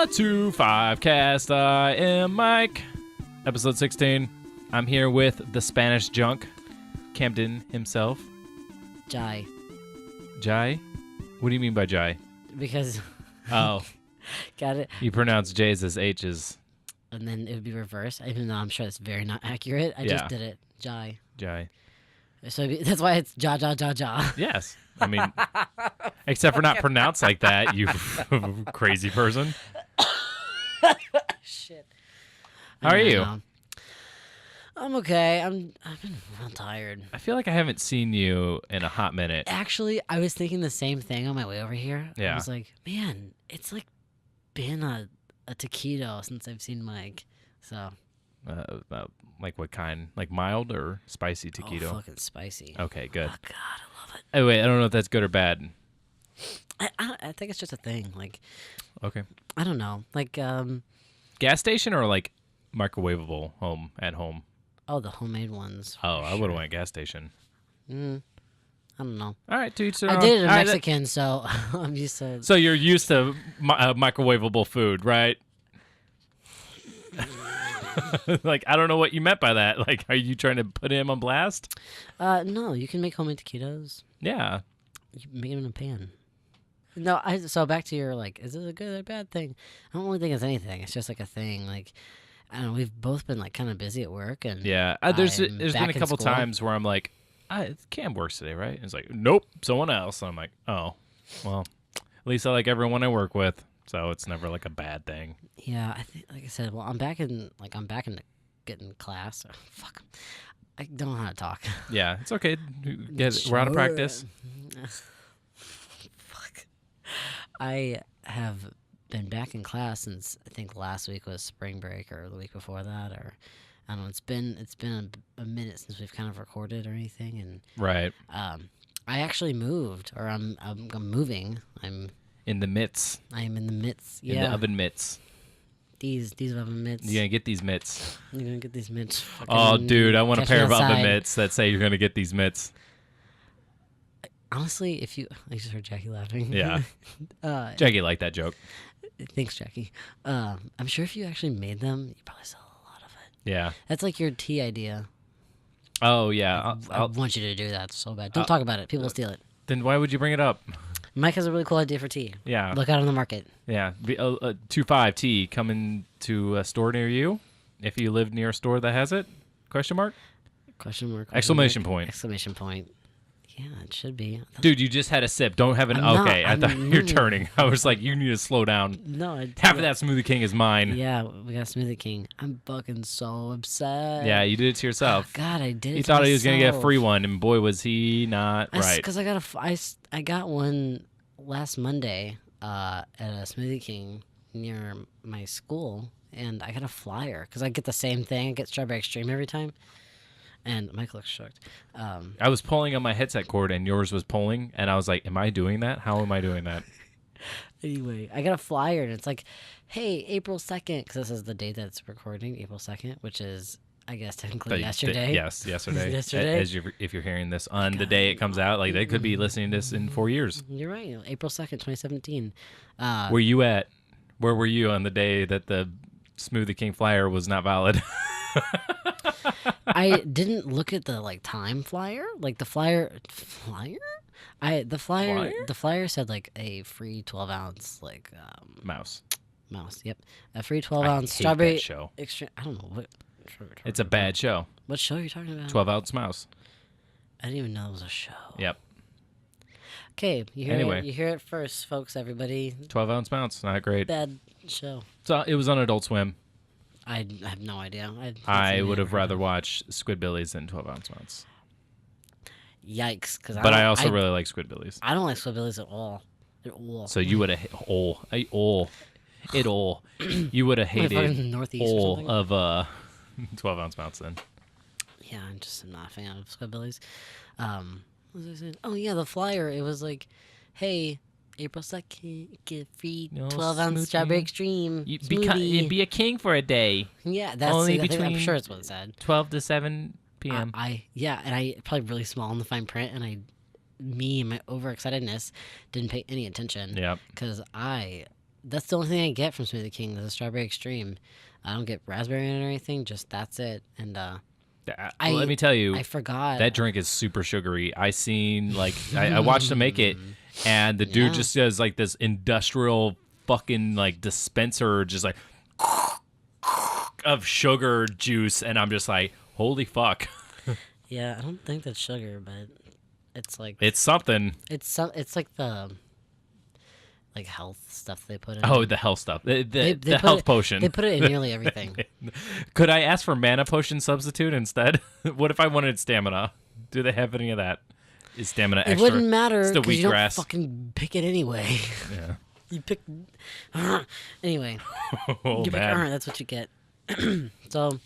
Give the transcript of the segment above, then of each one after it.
The 2-5 cast. I am Mike. Episode 16. I'm here with the Spanish junk, Kamden himself. Jai. Jai? What do you mean by Jai? Because... Oh. Got it. You pronounce J's as H's. And then it would be reversed, even though I'm sure it's very not accurate. I just did it. Jai. Jai. So that's why it's ja, ja, ja, ja. Yes. I mean, except for not pronounced like that, you crazy person. Shit. How are you? I'm okay. I'm tired. I feel like I haven't seen you in a hot minute. Actually, I was thinking the same thing on my way over here. Yeah. I was like, man, it's like been a taquito since I've seen Mike. So. Like what kind? Like mild or spicy taquito? Oh, fucking spicy. Okay, good. Oh, God, I love it. Oh, wait, I don't know if that's good or bad. I think it's just a thing. Like, Okay. I don't know. Like, Gas station or like microwavable at home? oh, the homemade ones. Oh, I would have went gas station. I don't know. All right, to each their I own. dated a All right, Mexican, so I'm used to. So you're used to microwavable food, right? Like, I don't know what you meant by that. Like, are you trying to put him on blast? No, you can make homemade taquitos. Yeah. You can make them in a pan. No, so back to your, like, is it a good or bad thing? I don't really think it's anything. It's just, like, a thing. Like, I don't know, we've both been, like, kind of busy at work. And Yeah. There's I'm been back a in couple school. times where I'm like, Cam works today, right? And it's like, nope, someone else. And I'm like, oh, well, at least I like everyone I work with. So it's never, like, a bad thing. Yeah, I think, like I said, well, I'm back in getting class. Oh, fuck. I don't know how to talk. Yeah, it's okay. We're out of practice. Fuck. I have been back in class since I think last week was spring break or the week before that, or I don't know. It's been a minute since we've kind of recorded or anything, and Right. I actually moved, or I'm moving. In the mitts. I am in the midst. In Yeah, the oven mitts. these oven mitts. You're going to get these mitts. You're gonna get these mitts. Oh, dude, I want a catch me pair of oven outside. mitts that say you're going to get these mitts. Honestly, I just heard Jackie laughing. Yeah. Jackie liked that joke. Thanks, Jackie. I'm sure if you actually made them, you probably sell a lot of it. Yeah. That's like your tea idea. Oh, yeah. I want you to do that so bad. Don't talk about it. People will steal it. Then why would you bring it up? Mike has a really cool idea for tea. Yeah. Look out on the market. Yeah. 2-5 tea coming to a store near you. If you live near a store that has it? Question mark? Question mark. Exclamation point. Exclamation point. Yeah, it should be. Dude, you just had a sip. Don't have an... I'm not. Okay, I thought you were turning. I was like, you need to slow down. No. Half of that Smoothie King is mine. Yeah, we got Smoothie King. I'm fucking so upset. Yeah, you did it to yourself. Oh, God, I did it He to thought he was going to get a myself. free one, and boy, was he not right. Because I got one last Monday at a Smoothie King near my school, and I got a flyer because I get the same thing. I get Strawberry Extreme every time, and Mike looks shocked. I was pulling on my headset cord, and yours was pulling, and I was like, am I doing that? How am I doing that? Anyway, I got a flyer, and it's like, hey, April 2nd, because this is the date that's recording, April 2nd, which is, I guess, technically yesterday. Yes, yesterday. Yesterday. If you're hearing this on the day it comes out, like they could be listening to this in 4 years. You're right, April 2nd, 2017. Where you at? Where were you on the day that the Smoothie King flyer was not valid? I didn't look at the time flyer. Like the flyer. The flyer said like a free 12-ounce Mouse. Yep, a free 12-ounce I hate strawberry that show. extreme. I don't know what. It's a bad show. What show are you talking about? 12-ounce mouse. I didn't even know it was a show. Yep. Okay, Anyway. you hear it first, folks. Everybody. 12-ounce mouse. Not great. Bad show. So it was on Adult Swim. I have no idea. I would have rather watched Squidbillies than 12-ounce mouse. Yikes! Because But I also really like Squidbillies. I don't like Squidbillies at all. So you would have you would have hated Northeast or all something? of 12-ounce mouse then. Yeah, I'm just not a fan of Squidbillies. What was I saying? Oh yeah, the flyer. It was like, hey, April 2nd, get free 12-ounce smoothie. Strawberry Extreme You'd smoothie. be a king for a day. Yeah, that's only I think, I'm between sure it's what it said. 12 to 7 p.m. And I probably really small in the fine print, and me and my overexcitedness didn't pay any attention. Yep. Because I that's the only thing I get from Smoothie King. The strawberry extreme. I don't get raspberry in it or anything. Just that's it. And Let me tell you, I forgot that drink is super sugary. I watched him make it, and the dude Yeah. just does like this industrial fucking like dispenser, just like of sugar juice, and I'm just like, holy fuck, Yeah, I don't think that's sugar, but it's like it's something. it's like the like health stuff they put in. Oh, it. the health stuff, the They put health it- potion. They put it in nearly everything. Could I ask for mana potion substitute instead? What if I wanted stamina? Do they have any of that? Is stamina It extra? wouldn't matter It's the because you don't wheatgrass. fucking pick it anyway. Yeah. You pick anyway. Oh You pick, man. that's what you get. So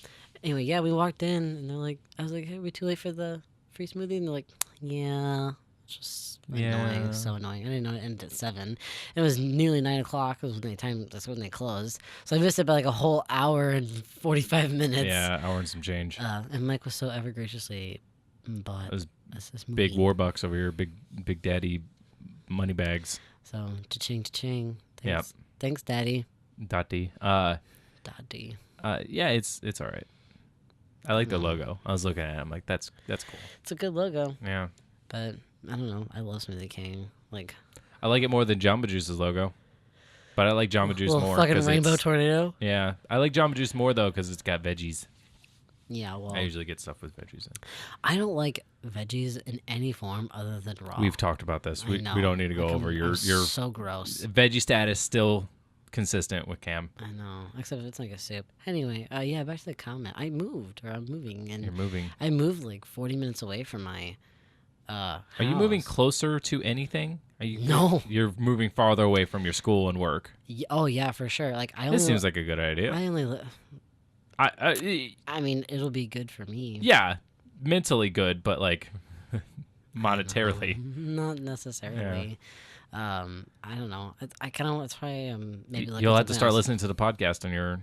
anyway, yeah, we walked in and they're like, I was like, hey, are we too late for the free smoothie? And they're like, yeah. It's just annoying. Yeah. It's so annoying. I didn't know it ended at 7. It was nearly 9 o'clock. That's when they closed. So I missed it by like a whole hour and 45 minutes. Yeah, hour and some change. And Mike was so ever graciously bought It was us this Big movie. Warbucks over here, big daddy money bags. So cha-ching, cha-ching. Yep. Thanks. Thanks, Daddy. Daddy. Daddy. Yeah, it's all right. I like the logo. I was looking at it. I'm like, that's cool. It's a good logo, Yeah. but I don't know. I love Smoothie King. Like, I like it more than Jamba Juice's logo. But I like Jamba Juice little more. fucking 'cause rainbow it's- tornado. Yeah. I like Jamba Juice more, though, because it's got veggies. Yeah, well, I usually get stuff with veggies in. I don't like veggies in any form other than raw. We've talked about this. I We know. don't need to go Like, over I'm your so gross. veggie status still consistent with Cam. I know, except it's like a soup. Anyway, yeah, back to the comment. I'm moving, and You're moving. I moved like 40 minutes away from my. Are you moving house. closer to anything? Are you? No. You're moving farther away from your school and work. Oh yeah, for sure. Like I only. This seems like a good idea. I only. I mean, it'll be good for me. Yeah, mentally good, but like monetarily. Not necessarily. I don't know. I kind of want to try maybe like You'll have to start listening to the podcast on your,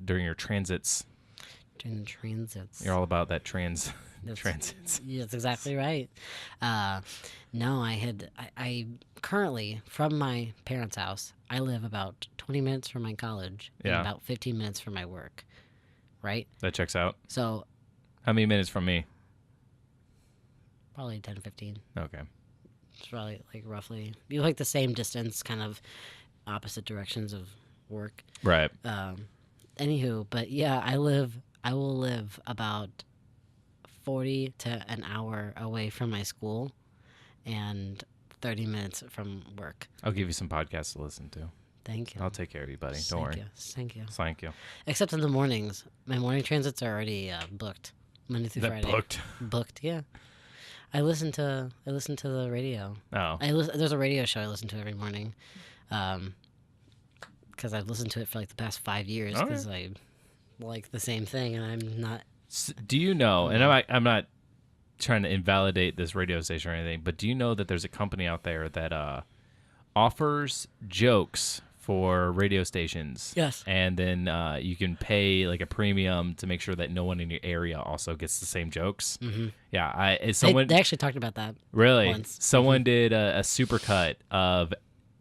during your transits. during the transits. You're all about that transits. Yeah, that's exactly right. No, I currently from my parents' house. I live about 20 minutes from my college and Yeah. about 15 minutes from my work. Right. That checks out. So How many minutes from me? probably 10 to 15. Okay. It's probably like roughly be like the same distance, kind of opposite directions of work. Right. Anywho, but yeah, I will live about 40 to an hour away from my school and 30 minutes from work. I'll give you some podcasts to listen to. Thank you. I'll take care of you, buddy. Don't worry. Thank you. Thank you. Except in the mornings. My morning transits are already booked. Monday through That Friday. booked. Booked, yeah. I listen to the radio. Oh. There's a radio show I listen to every morning. Because I've listened to it for like the past 5 years Okay. because I like the same thing and I'm not. Do you know, and I'm not trying to invalidate this radio station or anything, but do you know that there's a company out there that offers jokes for radio stations? Yes. And then you can pay like a premium to make sure that no one in your area also gets the same jokes. Mm-hmm. Yeah. They actually talked about that. Really? once. Someone did a supercut of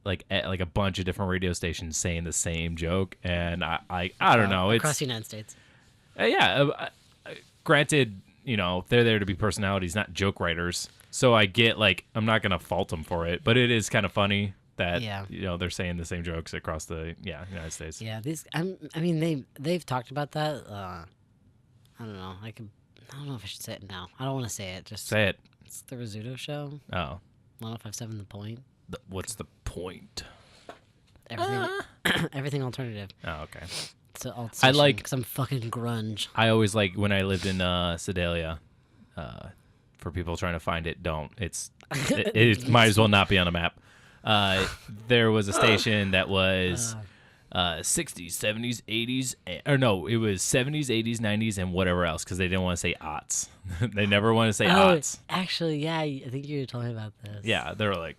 like a bunch of different radio stations saying the same joke, and I don't know. Across It's the United States. granted, they're there to be personalities, not joke writers. So I get like I'm not gonna fault them for it, but it is kind of funny that Yeah. they're saying the same jokes across the United States. Yeah, I mean, they've talked about that. I don't know. I don't know if I should say it now. I don't want to say it. Just Say it. It's the Rizzuto Show. Oh, 105.7 The Point. what's the point? Everything, everything alternative. Oh, okay. It's an alt I like- some fucking grunge. I always like when I lived in Sedalia. For people trying to find it, don't. It might as well not be on a map. There was a station that was 60s, 70s, 80s, or no, it was 70s, 80s, 90s, and whatever else because they didn't want to say aughts. They never want to say aughts. Actually, yeah, I think you were telling me about this. Yeah, they were like,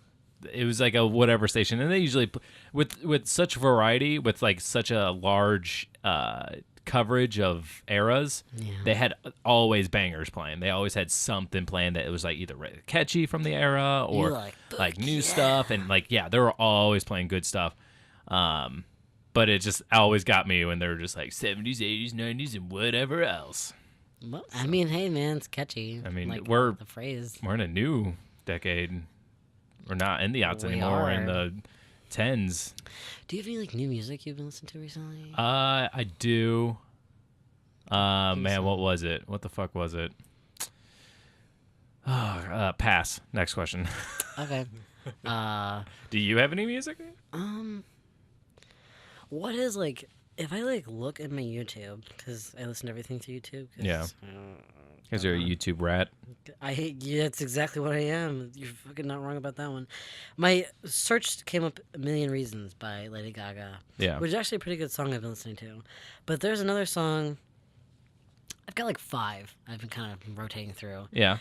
it was like a whatever station, and they usually with such variety, with like such a large coverage of eras, Yeah. they had always bangers playing. They always had something playing that it was like either catchy from the era or You're like new stuff, and like they were always playing good stuff. But it just always got me when they were just like 70s, 80s, 90s, and whatever else. Well, I mean, hey man, it's catchy. I mean, like, we're the phrase. in a new decade. We're not in the aughts We anymore. We're are. in the tens. Do you have any like new music you've been listening to recently? I do. Man, Decent. what was it? What the fuck was it? Pass. Next question. Okay. Do you have any music? What is like if I like look at my YouTube, because I listen to everything through YouTube. Yeah. Because you're a YouTube rat. I hate. Yeah, that's exactly what I am. You're fucking not wrong about that one. My search came up "A Million Reasons" by Lady Gaga. Yeah. Which is actually a pretty good song I've been listening to. But there's another song. I've got like 5 I've been kind of rotating through. Yeah.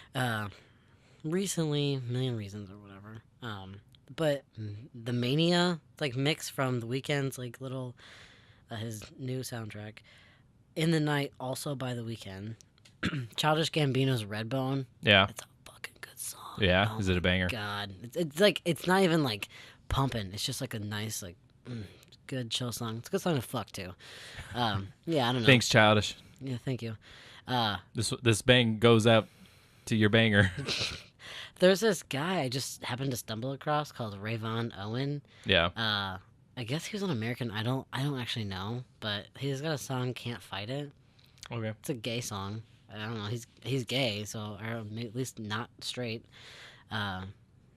Recently, "Million Reasons" or whatever. But the Mania like mix from The Weeknd's like little his new soundtrack. "In the Night" also by The Weeknd. Childish Gambino's "Redbone." Yeah. It's a fucking good song. Yeah. Oh Is it a banger? God, it's like it's not even like pumping. It's just like a nice like good chill song. It's a good song to fuck to. Yeah, I don't know. Thanks, Childish. Yeah, thank you. This bang goes out to your banger. There's this guy I just happened to stumble across called Rayvon Owen. Yeah. I guess he was on American Idol. I don't actually know, but he's got a song "Can't Fight It." Okay. It's a gay song. I don't know. He's gay, so or at least not straight. And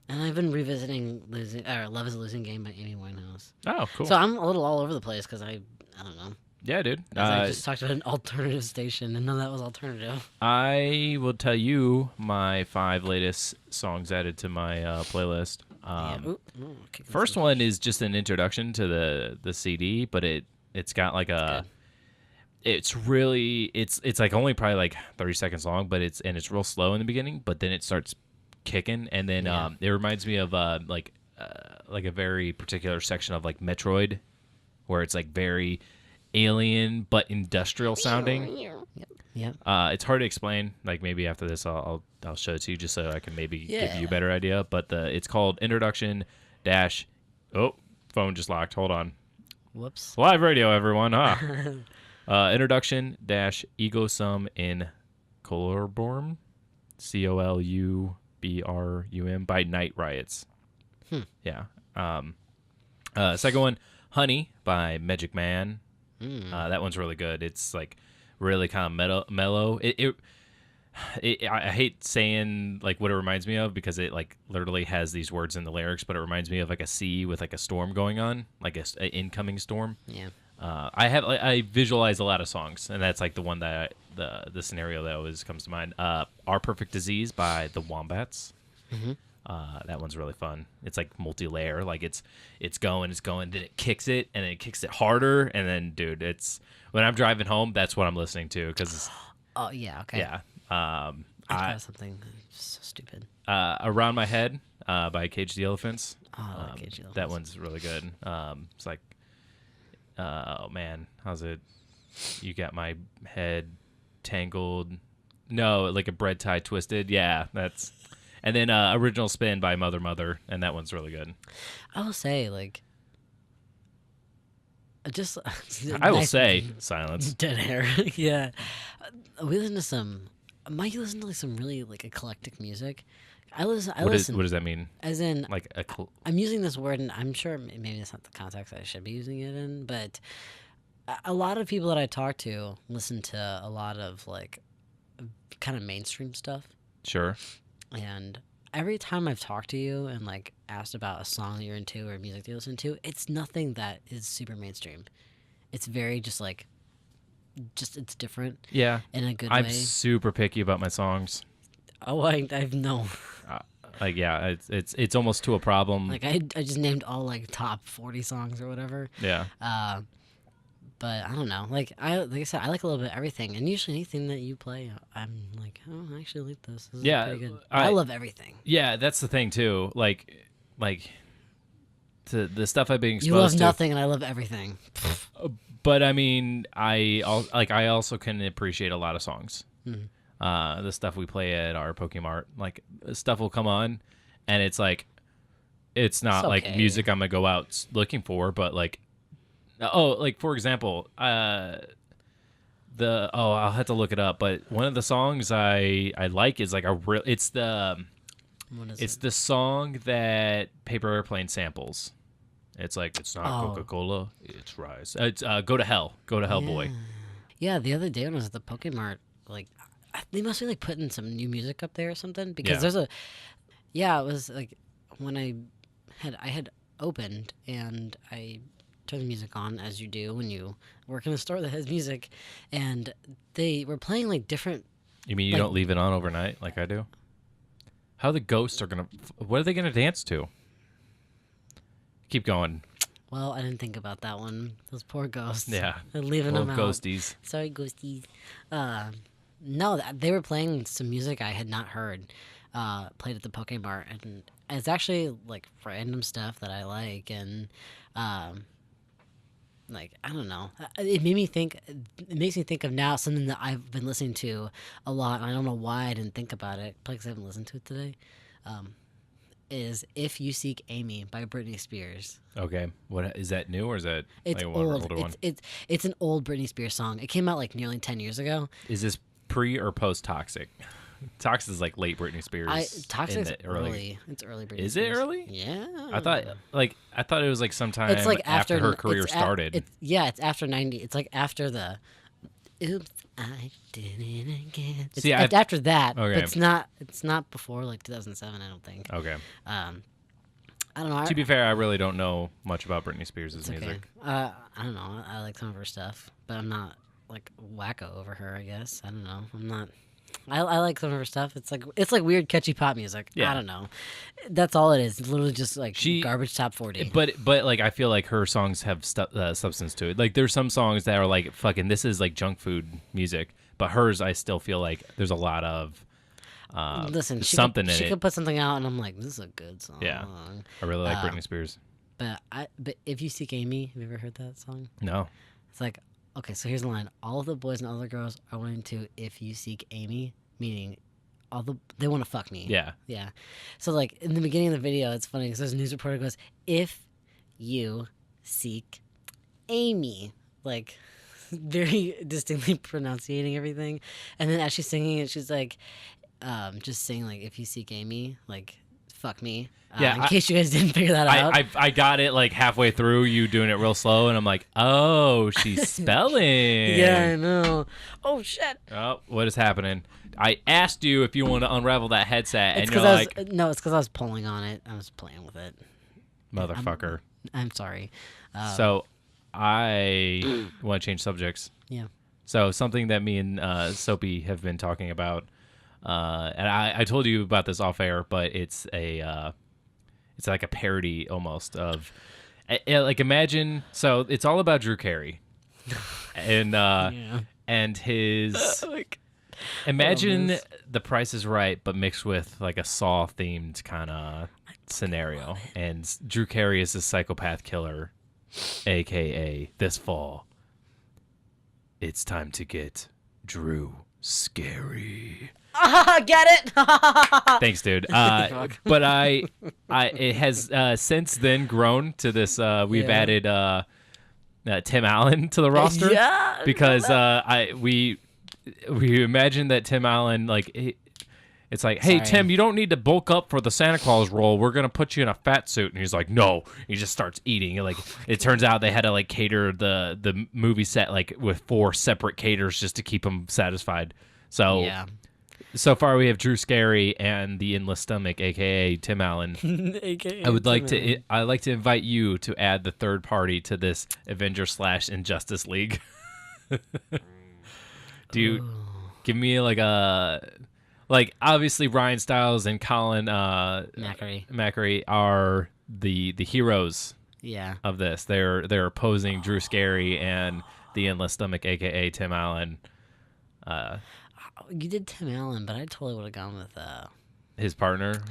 I've been revisiting "Love Is a Losing Game" by Amy Winehouse. Oh, cool. So I'm a little all over the place because I don't know. Yeah, dude. I just talked about an alternative station, and none of that was alternative. I will tell you my 5 latest songs added to my playlist. First one is just an introduction to the CD, but it's got like a. It's really it's like only probably like 30 seconds long, but it's real slow in the beginning, but then it starts kicking, and then it reminds me of like a very particular section of like Metroid, where it's like very alien but industrial sounding. Yep. It's hard to explain. Like maybe after this, I'll show it to you just so I can maybe give you a better idea. But it's called Introduction dash. Oh, phone just locked. Hold on. Whoops. Live radio, everyone. Introduction dash Ego Sum in Columbrum, Colubrum by Night Riots. Yeah. Second one, Honey by Magic Man. That one's really good. It's like really kind of mellow. I hate saying like what it reminds me of because it like literally has these words in the lyrics, but it reminds me of like a sea with like a storm going on, like a incoming storm. Yeah. I visualize a lot of songs, and that's like the one that the scenario that always comes to mind. Our Perfect Disease by the Wombats. That one's really fun. It's like multi-layer. Like it's going, then it kicks it, and then it kicks it harder, and then dude, it's when I'm driving home, that's what I'm listening to because. Oh yeah. Okay. Yeah. I got something so stupid. Around My Head by Cage the Elephants. Oh, I like Cage the Elephants. That one's really good. It's like. Oh man, how's it? You got my head tangled. No, like a bread tie twisted. Yeah, that's. And then Original Spin by Mother, and that one's really good. I will say, like, just. I will say silence. Dead air. Yeah, we listen to some. Mike, you listen to like some really like eclectic music. I listen. What does that mean? As in, like I'm using this word, and I'm sure maybe that's not the context I should be using it in, but a lot of people that I talk to listen to a lot of like kind of mainstream stuff. Sure. And every time I've talked to you and like asked about a song that you're into or music that you listen to, it's nothing that is super mainstream. It's very just it's different. Yeah. In a good way. I'm super picky about my songs. Oh, I've no. Like yeah, it's almost to a problem. Like I just named all like top 40 songs or whatever. Yeah. But I don't know. Like I said, I like a little bit of everything, and usually anything that you play, I'm like, oh, I actually like this. This is pretty good. I love everything. Yeah, that's the thing too. Like to the stuff I've been exposed to. You love nothing, and I love everything. But I mean, I also can appreciate a lot of songs. The stuff we play at our Pokemart, like stuff will come on, and it's like, it's not like okay. music I'm gonna go out looking for, but like, like for example, I'll have to look it up, but one of the songs I like is like it's the song that Paper Airplane samples. It's like, it's not Coca-Cola, it's Rise. It's Go to Hell, Boy. Yeah, the other day when I was at the Pokemart, like, they must be like putting some new music up there or something, because it was like when I had opened and I turned the music on, as you do when you work in a store that has music, and they were playing like different. You mean you don't leave it on overnight like I do? How the ghosts what are they gonna dance to? Keep going. Well, I didn't think about that one. Those poor ghosts. Yeah. They're leaving them out. Ghosties. Sorry, ghosties. No, they were playing some music I had not heard, played at the Pokemart, and it's actually like random stuff that I like, and like, I don't know. It makes me think of now something that I've been listening to a lot, and I don't know why I didn't think about it, probably because I haven't listened to it today. Is If You Seek Amy by Brittney Spears. Okay. What is that, new or is that It's like old. older one? It's an old Britney Spears song. It came out like nearly 10 years ago. Is this pre or post Toxic? Toxic is like late Britney Spears. Toxic's early. It's early Britney Is Spears. it early? Yeah. I thought it was like sometime It's like after her career started. It's after 90. It's like after the Oops, I did it again. It's after that, okay. But it's not before like 2007, I don't think. Okay. I don't know. To be fair, I really don't know much about Britney Spears' music. Okay. I don't know. I like some of her stuff, but I'm not like wacko over her, I guess. I don't know. I'm not. I like some of her stuff. It's like weird, catchy pop music. Yeah. I don't know. That's all it is. It's literally just like garbage top 40. But like, I feel like her songs have substance to it. Like, there's some songs that are like, fucking, this is like junk food music. But hers, I still feel like there's a lot of listen, something in it. She could put something out, and I'm like, this is a good song. Yeah, I really like Britney Spears. But If You Seek Amy, have you ever heard that song? No. It's like, okay, so here's the line. All of the boys and other girls are wanting to if you seek Amy, meaning they want to fuck me. Yeah. Yeah. So, like, in the beginning of the video, it's funny because there's a news reporter who goes, if you seek Amy. Like, very distinctly pronunciating everything. And then as she's singing it, she's like, just saying, like, if you seek Amy, like, fuck me. In case you guys didn't figure that out. I got it like halfway through, you doing it real slow, and I'm like, oh, she's spelling. Yeah, I know. Oh, shit. Oh, what is happening? I asked you if you want to unravel that headset, and you're like... No, it's because I was pulling on it. I was playing with it. Motherfucker. I'm sorry. So, I want to change subjects. Yeah. So, something that me and Soapy have been talking about, and I told you about this off air, but it's like a parody almost of, like, imagine, so it's all about Drew Carey, and and his, imagine The Price is Right, but mixed with like a Saw themed kind of scenario, and Drew Carey is a psychopath killer, aka this fall, it's time to get Drew scary. Get it? Thanks, dude. But it has since then grown to this. We've added Tim Allen to the roster. Yeah, because we imagine that Tim Allen, like, it's like, hey, Tim, you don't need to bulk up for the Santa Claus role. We're gonna put you in a fat suit, and he's like, no. He just starts eating. Like, it turns out they had to like cater the movie set like with 4 separate caters just to keep him satisfied. So yeah. So far, we have Drew Scary and the Endless Stomach, aka Tim Allen. AKA I'd like to invite you to add the third party to this Avenger/Injustice League. Do you give me like obviously Ryan Stiles and Colin Macri are the heroes. Yeah. Of this, they're opposing Drew Scary and the Endless Stomach, aka Tim Allen. You did Tim Allen, but I totally would have gone with his partner.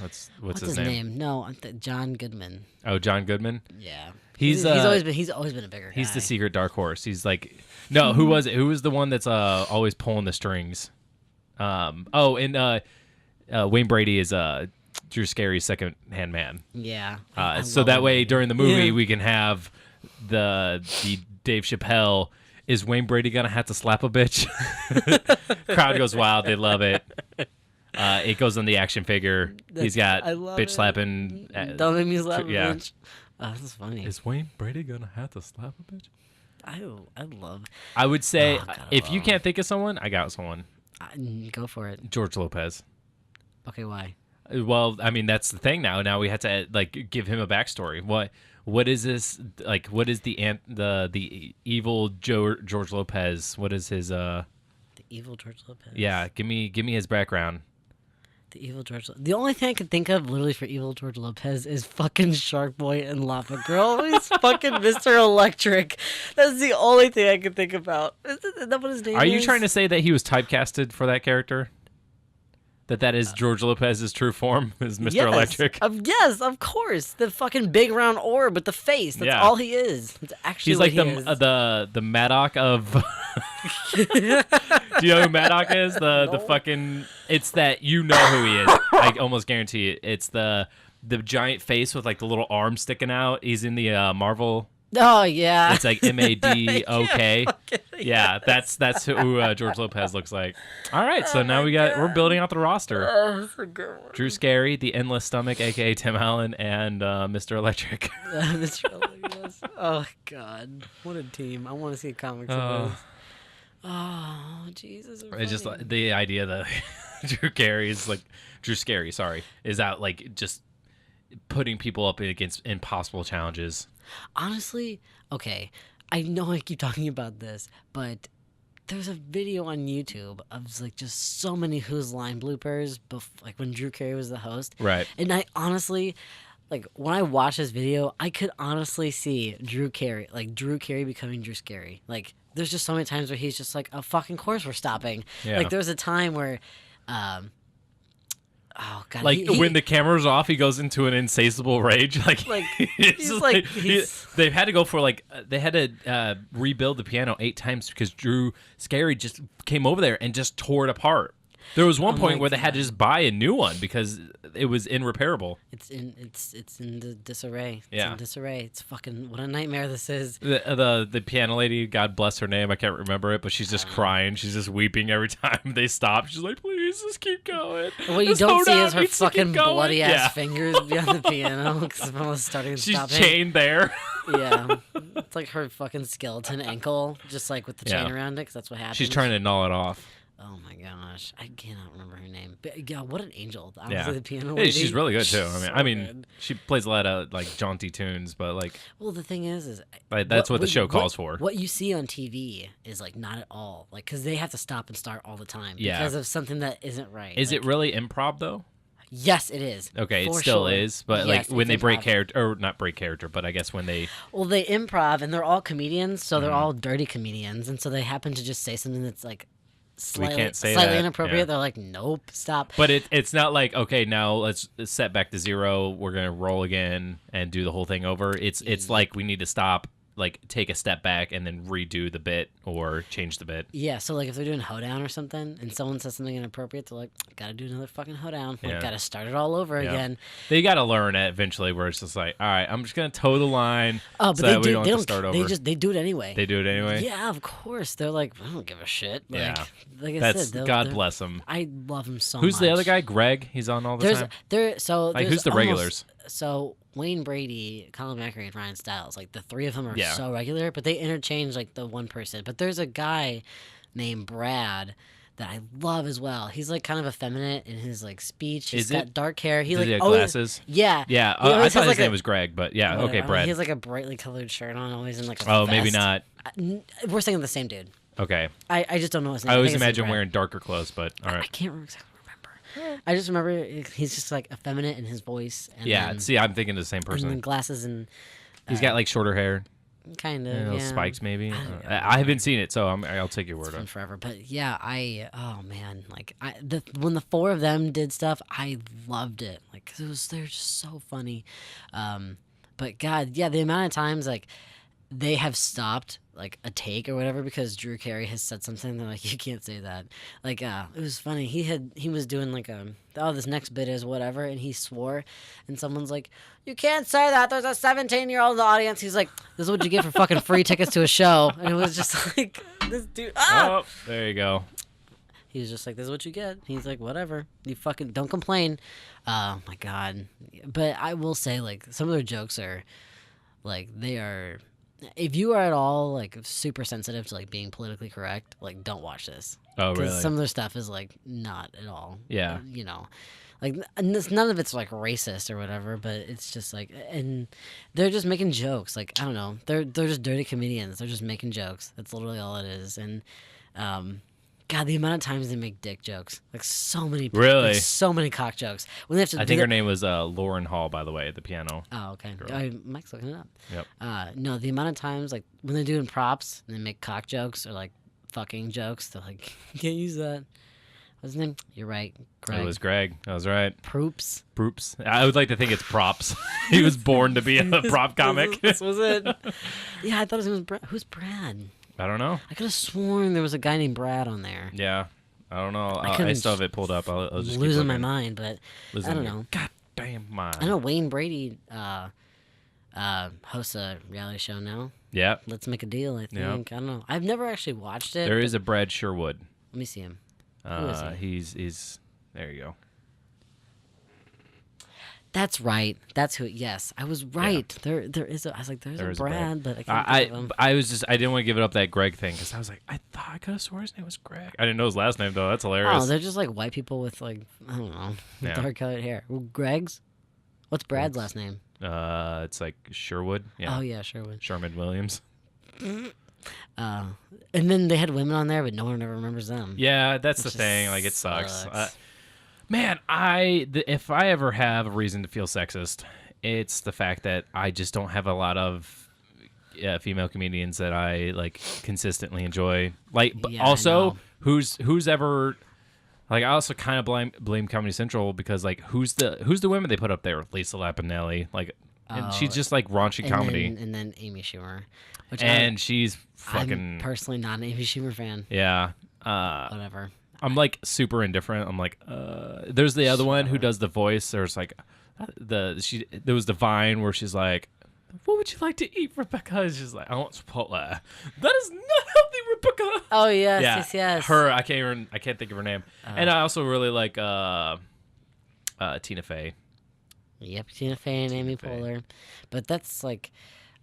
What's his name? No, John Goodman. Oh, John Goodman. Yeah, He's always been a bigger guy. He's the secret dark horse. He's like, no, who was it? Who was the one that's always pulling the strings? Wayne Brady is Drew Scary's second-hand man. Yeah. So that way during the movie we can have the Dave Chappelle. Is Wayne Brady gonna have to slap a bitch? Crowd goes wild. They love it. It goes on the action figure. He's got bitch slapping. Don't make me slap a bitch. Oh, that's funny. Is Wayne Brady gonna have to slap a bitch? I love. I would say if you can't think of someone, I got someone. Go for it. George Lopez. Okay, why? Well, I mean that's the thing now. Now we have to give him a backstory. What is this like? What is the evil George Lopez? What is his The evil George Lopez. Yeah, give me his background. The evil George. The only thing I can think of, literally, for evil George Lopez is fucking Shark Boy and Lava Girl. He's fucking Mr. Electric. That's the only thing I can think about. Is that what his name is? Are you trying to say that he was typecasted for that character? That is George Lopez's true form, is Mr. Electric? Yes, of course. The fucking big round orb with the face. That's all he is. That's actually He's what like he is. the Maddock of... Do you know who Maddock is? The fucking... It's that you know who he is. I almost guarantee it. It's the giant face with like the little arm sticking out. He's in the Marvel... Oh, yeah. It's like Madok. Yeah, that's who George Lopez looks like. All right, so now we're building out the roster. Oh, that's a good one. Drew Scary, the Endless Stomach, a.k.a. Tim Allen, and Mr. Electric. Mr. Electric, yes. Oh, God. What a team. I want to see comics of this. Oh, Jesus. It's just like, the idea that Drew Scary, is out like just putting people up against impossible challenges. Honestly, okay, I know I keep talking about this, but there's a video on YouTube of like just so many Who's Line bloopers, like when Drew Carey was the host. Right. And I honestly, like when I watch this video, I could honestly see Drew Carey becoming Drew Scary. Like there's just so many times where he's just like, "Oh, fucking course we're stopping." Yeah. Like there was a time where. Oh God! Like when the camera's off, he goes into an insatiable rage. Like they've had to go for they had to rebuild the piano 8 times because Drew Scary just came over there and just tore it apart. There was one point where they had to just buy a new one because it was irreparable. It's in the disarray. It's in disarray. It's fucking what a nightmare this is. The piano lady, God bless her name, I can't remember it, but she's just crying. She's just weeping every time they stop. She's like, please, just keep going. What you don't see is her fucking bloody ass fingers behind the piano because I was starting to stop. She's chained there. Yeah, it's like her fucking skeleton ankle, just like with the chain around it, because that's what happens. She's trying to gnaw it off. Oh my gosh, I cannot remember her name. But yeah, what an angel! Honestly, the piano lady. lady. She's really good too. I mean, good. she plays a lot of like jaunty tunes, but like. Well, the thing is that's what the show calls for. What you see on TV is like not at all, like because they have to stop and start all the time because of something that isn't right. Is it really improv though? Yes, it is. Okay, it still is, but like when they break character, or not break character, but I guess when they. Well, they improv, and they're all comedians, so they're all dirty comedians, and so they happen to just say something that's like. Slightly inappropriate. Yeah. They're like, nope, stop. But it's not like, okay, now let's set back to 0. We're gonna roll again and do the whole thing over. It's like we need to stop, like take a step back and then redo the bit or change the bit. Yeah, so like if they're doing hoedown or something and someone says something inappropriate, they're like, gotta do another fucking hoedown. Like, gotta start it all over again. They gotta learn it eventually where it's just like, all right, I'm just gonna toe the line so that we don't have to start over. They do it anyway. They do it anyway? Yeah, of course. They're like, I don't give a shit. Like, like I said, God bless them. I love them so much. Who's the other guy? Greg? He's on all the time? Who's the regulars? So Wayne Brady, Colin McRae, and Ryan Stiles, like the 3 of them are so regular, but they interchange like the one person. But there's a guy named Brad that I love as well. He's like kind of effeminate in his like speech. He's got dark hair. Does he have glasses? Yeah. Yeah. I thought his name was Greg, but yeah. Okay, Brad. He has like a brightly colored shirt on, always in like a vest. Maybe not. We're saying the same dude. Okay. I just don't know his name. I always imagine wearing darker clothes, but all right. I can't exactly remember. I just remember he's just like effeminate in his voice. And see, I'm thinking of the same person. And glasses and... he's got like shorter hair. Kind of. Yeah. Spikes maybe. I haven't seen it, so I'll take your word It's on been it. forever, but yeah, oh man, like when the four of them did stuff, I loved it. Like 'cause they're just so funny. But God, yeah, the amount of times like they have stopped like a take or whatever because Drew Carey has said something. They're like, you can't say that. Like, it was funny. He was doing like this next bit is whatever, and he swore, and someone's like, you can't say that. There's a 17-year-old in the audience. He's like, this is what you get for fucking free tickets to a show, and it was just like this dude. Oh, there you go. He was just like, this is what you get. He's like, whatever. You fucking don't complain. Oh my God. But I will say, like, some of their jokes are like they are. If you are at all like super sensitive to like being politically correct, like don't watch this. Oh, really? Some of their stuff is like not at all. Yeah. You know, like none of it's like racist or whatever, but it's just like, and they're just making jokes. Like I don't know, they're just dirty comedians. They're just making jokes. That's literally all it is. And God, the amount of times they make dick jokes, like so many, Really? like, so many cock jokes. When they have to, I think her name was Lauren Hall, by the way, at the piano. Oh, okay. Mike's looking it up. Yep. No, the amount of times like when they're doing props and they make cock jokes or like fucking jokes, they're like, you can't use that. What's his name? You're right, Greg. It was Greg. I was right. Proops. Proops. I would like to think it's props. He was born to be a prop comic. This was it. Yeah, I thought his name was Brad. Who's Brad? I don't know. I could have sworn there was a guy named Brad on there. Yeah. I don't know. I I still have it pulled up. I'll just keep losing my looking. mind, but I don't know. God damn mind. I know Wayne Brady hosts a reality show now. Yeah. Let's Make a Deal, I think. Yeah. I don't know. I've never actually watched it. There is a Brad Sherwood. Let me see him. Who is he? He's there you go. That's right. That's who. Yes, I was right. Yeah. There is. I was like, there's a Brad, but I can't think of him. I didn't want to give it up that Greg thing because I was like, I thought I could have sworn his name was Greg. I didn't know his last name though. That's hilarious. Oh, they're just like white people with like I don't know, dark colored hair. Well, Greg's. What's Brad's last name? It's like Sherwood. Yeah. Oh yeah, Sherwood. Sherman Williams. And then they had women on there, but no one ever remembers them. Yeah, that's the thing. Like it sucks. Man, if I ever have a reason to feel sexist, it's the fact that I just don't have a lot of female comedians that I like consistently enjoy. Like, but also who's ever like I also kind of blame Comedy Central because like who's the women they put up there? Lisa Lampanelli, like, and she's just like raunchy comedy. And then Amy Schumer, she's fucking. I'm personally not an Amy Schumer fan. Yeah. Whatever. I'm like super indifferent. I'm like, there's the other one who does the voice. There's like, there was the Vine where she's like, what would you like to eat, Rebecca? And she's like, I want Chipotle. That is not healthy, Rebecca. Oh yes. Her, I can't think of her name. And I also really like Tina Fey. Yep, Tina Fey and Amy Poehler. But that's like,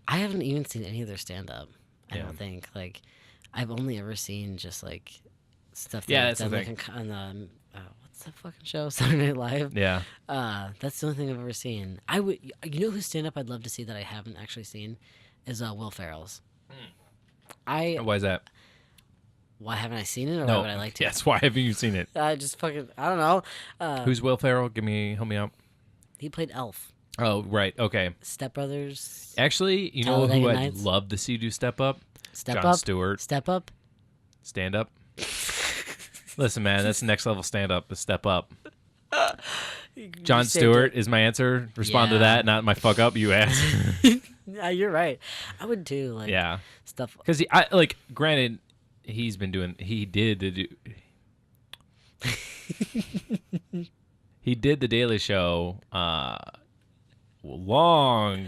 I haven't even seen any of their stand up. I don't think. Like, I've only ever seen just like stuff. That's the thing. Like on what's that fucking show? Saturday Night Live. Yeah. That's the only thing I've ever seen. You know whose stand up I'd love to see that I haven't actually seen is Will Ferrell's. Why is that? Why haven't I seen it, or why would I like to? Yes, why haven't you seen it? I don't know. Who's Will Ferrell? Help me out. He played Elf. Oh, right. Okay. Step Brothers. Actually, you know who I'd love to see do Step Up? Jon Stewart. Step Up. Stand Up. Listen, man, that's the next level stand up is Step Up. Jon Stewart is my answer. Respond to that, not my fuck up, you ass. Yeah, you're right. I would too. Like, stuff. Because granted, he did the Daily Show long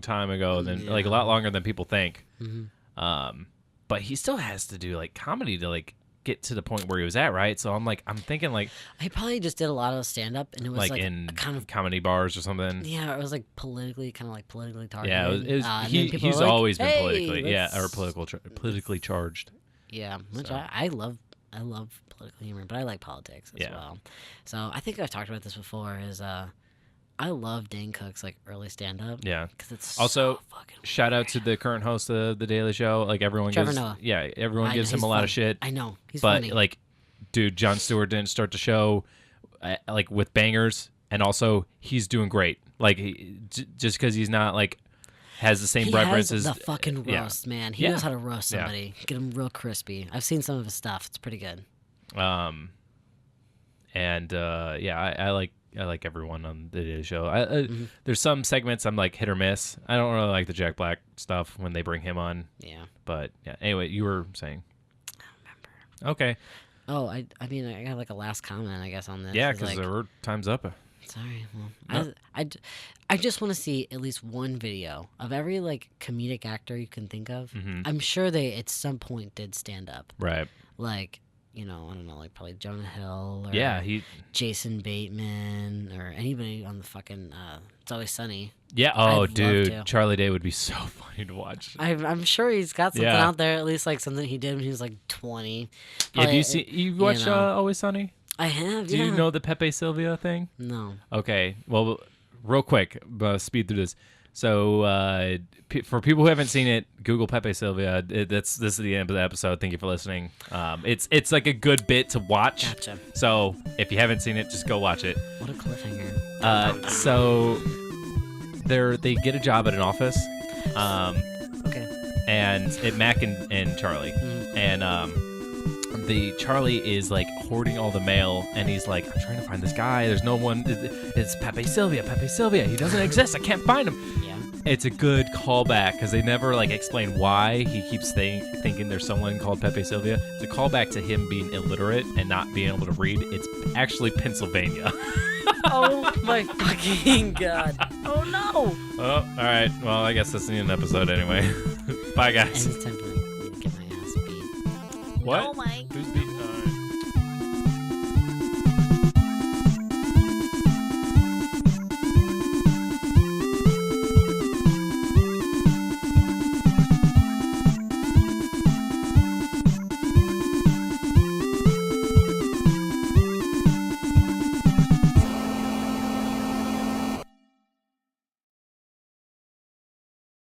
time ago like a lot longer than people think. Mm-hmm. But he still has to do like comedy to like get to the point where he was at, right? So I'm thinking like he probably just did a lot of stand up and it was like in a kind of comedy bars or something. Yeah, it was like politically targeted. Yeah, he's always been politically charged. Yeah, which I love political humor, but I like politics as well. So I think I've talked about this before. I love Dane Cook's like early stand up. Yeah, because it's also so fucking shout out to the current host of the Daily Show. Like everyone Trevor gives Noah. Yeah, everyone gives him a lot of shit. I know he's but funny. Like, dude, Jon Stewart didn't start the show like with bangers, and also he's doing great. Like just because he's not like has the same He preference has as the fucking yeah. roast, man. He Yeah. knows how to roast Yeah. somebody. Get him real crispy. I've seen some of his stuff. It's pretty good. And I like everyone on the Daily Show. There's some segments I'm like hit or miss. I don't really like the Jack Black stuff when they bring him on. Yeah. But yeah. Anyway, you were saying. I don't remember. Okay. Oh, I mean, I got like a last comment, I guess, on this. Yeah, It's because like, time's up. sorry. No. Well, I just want to see at least one video of every like comedic actor you can think of. Mhm. I'm sure they at some point did stand up. Right. Like, I don't know, like probably Jonah Hill or Yeah. Jason Bateman or anybody on the fucking It's Always Sunny. Yeah. I'd Oh, love dude, to. Charlie Day would be so funny to watch. I'm sure he's got something Yeah. out there, at least like something he did when he was like 20. Yeah, Probably, do you see? You watched Always Sunny? I have. Do yeah. you know the Pepe Sylvia thing? No. Okay. Well, real quick, speed through this. So, for people who haven't seen it, Google Pepe Sylvia. This is the end of the episode. Thank you for listening. It's like a good bit to watch. Gotcha. So, if you haven't seen it, just go watch it. What a cliffhanger. So, they get a job at an office. Okay. And at Mac and Charlie, and the Charlie is like hoarding all the mail, and he's like, I'm trying to find this guy. There's no one. It's Pepe Sylvia. He doesn't exist. I can't find him. Yeah. It's a good callback because they never like explain why he keeps thinking there's someone called Pepe Sylvia. It's a callback to him being illiterate and not being able to read. It's actually Pennsylvania. Oh my fucking god. Oh no. Oh, all right. Well, I guess that's the end of the episode anyway. Bye, guys. And it's time for me to get my ass beat. What? Oh my. Who's